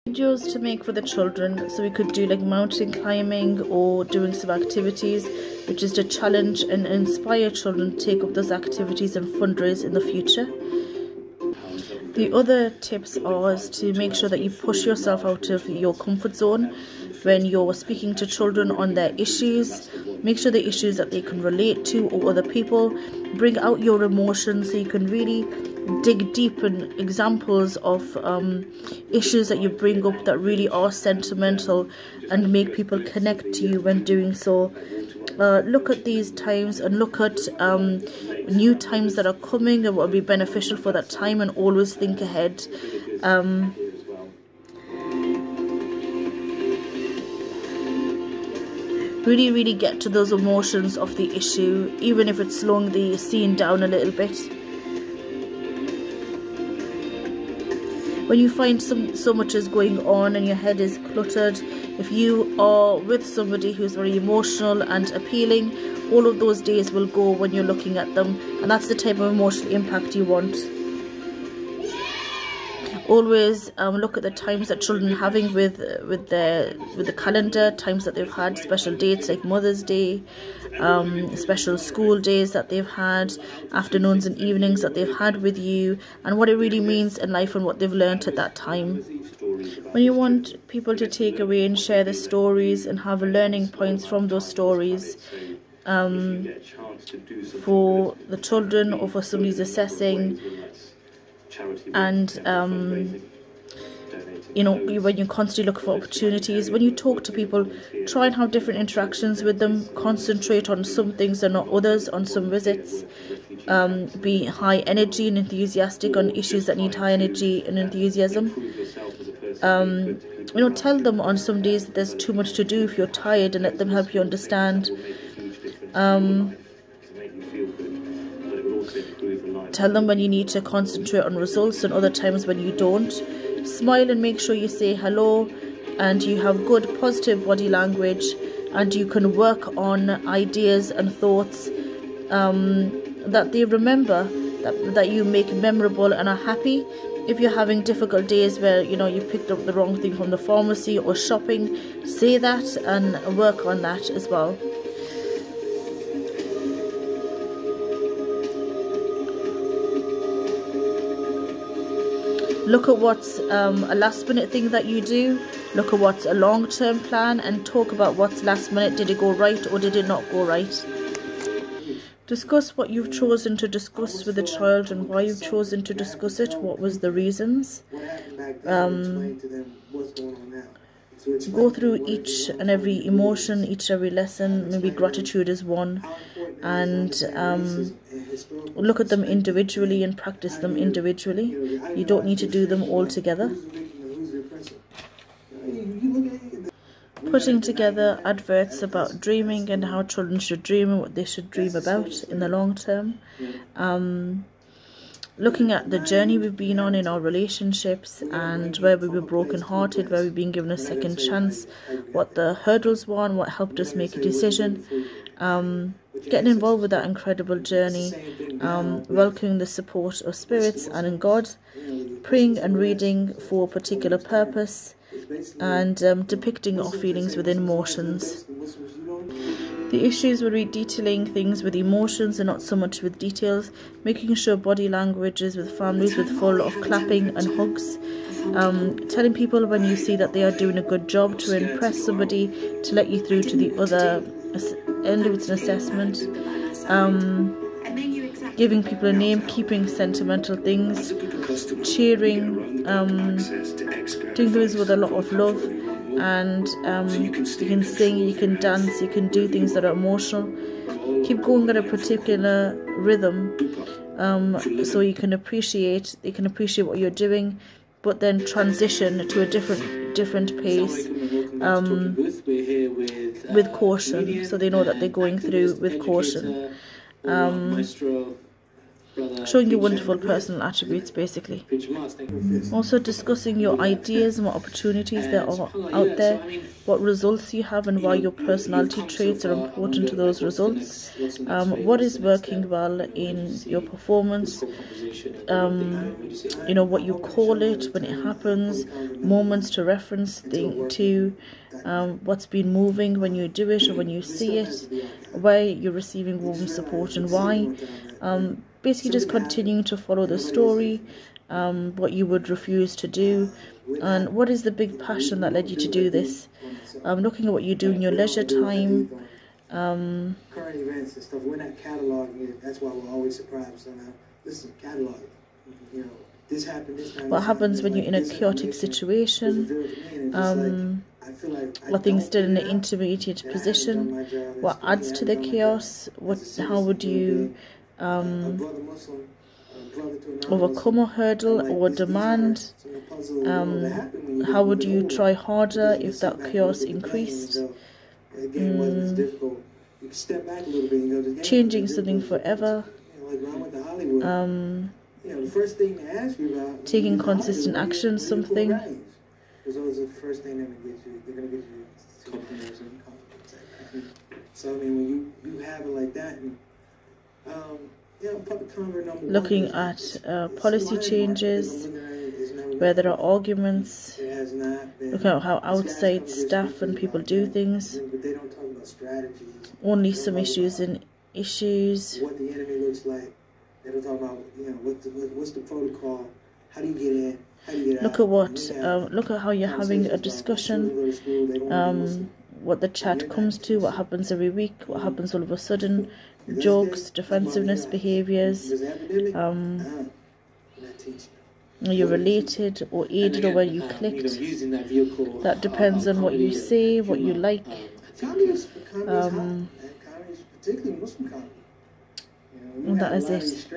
Videos to make for the children, so we could do like mountain climbing or doing some activities which is to challenge and inspire children to take up those activities and fundraise in the future. The other tips are to make sure that you push yourself out of your comfort zone when you're speaking to children on their issues. Make sure the issues that they can relate to or other people. Bring out your emotions so you can really dig deep in examples of issues that you bring up that really are sentimental and make people connect to you when doing so. Look at these times and look at new times that are coming and what will be beneficial for that time, and always think ahead. Really get to those emotions of the issue, even if it's slowing the scene down a little bit. When you find so much is going on and your head is cluttered, if you are with somebody who's very emotional and appealing, all of those days will go when you're looking at them, and that's the type of emotional impact you want. Always look at the times that children are having with the calendar, times that they've had, special dates like Mother's Day, special school days that they've had, afternoons and evenings that they've had with you, and what it really means in life and what they've learnt at that time. When you want people to take away and share the stories and have learning points from those stories, for the children or for somebody who's assessing, and you know, when you constantly look for opportunities, when you talk to people, try and have different interactions with them. Concentrate on some things and not others on some visits. Be high energy and enthusiastic on issues that need high energy and enthusiasm. You know, tell them on some days that there's too much to do if you're tired, and let them help you understand. Tell them when you need to concentrate on results and other times when you don't. Smile and make sure you say hello, and you have good positive body language, and you can work on ideas and thoughts that they remember, that you make memorable and are happy. If you're having difficult days where, you know, you picked up the wrong thing from the pharmacy or shopping, say that and work on that as well. Look at what's a last minute thing that you do. Look at what's a long-term plan, and talk about what's last minute. Did it go right or did it not go right? Discuss what you've chosen to discuss with the child and why you've chosen to discuss it. What was the reasons? Go through each and every emotion, each and every lesson. Maybe gratitude is one, and look at them individually and practice them individually. You don't need to do them all together. Putting together adverts about dreaming and how children should dream and what they should dream about in the long term. Looking at the journey we've been on in our relationships, and where we were broken hearted, where we've been given a second chance, what the hurdles were and what helped us make a decision. Getting involved with that incredible journey, welcoming the support of spirits and in God, praying and reading for a particular purpose, and depicting our feelings with emotions. The issues will be detailing things with emotions and not so much with details, making sure body language is with families with full of clapping and hugs, telling people when you see that they are doing a good job to impress somebody, to let you through to the other end of its assessment, giving people a name, keeping sentimental things, cheering, doing things with a lot of love, and you can sing, you can dance, you can do things that are emotional. Keep going at a particular rhythm, so you can appreciate what you're doing, but then transition to a different pace, with caution, so they know that they're going through with caution. showing your wonderful personal attributes basically. Also discussing your ideas and what opportunities there are out there, what results you have and why your personality traits are important to those results, what is working well in your performance, you know, what you call it when it happens, moments to reference to, what's been moving when you do it or when you see it, where you're receiving warm support and why. Basically just continuing to follow the story, what you would refuse to do, and what is the big passion that led you to do this. Looking at what you do in your leisure time. Current events and stuff, we're not cataloging it. That's why we're always surprised. So now, this is catalog. You know, this happened this time. What happens when you're in a chaotic situation? Are things still in an intermediate position? What adds to the chaos? How would you overcome a hurdle or demand? How would you try harder if that chaos increased? Changing something forever. Taking consistent action, something. So I mean, when you have it like that, and looking at policy changes, where there are arguments, looking at how outside staff and people do things, only some issues and issues. What the enemy looks like. They don't talk about, you know, what's the protocol? How do you get in? How do you get out? Look at what, look at how you're having a discussion. What the chat comes to, what happens every week, what happens all of a sudden, jokes, defensiveness, behaviours, you're related or aided or where you clicked. That depends on what you say, what you like. And that is it.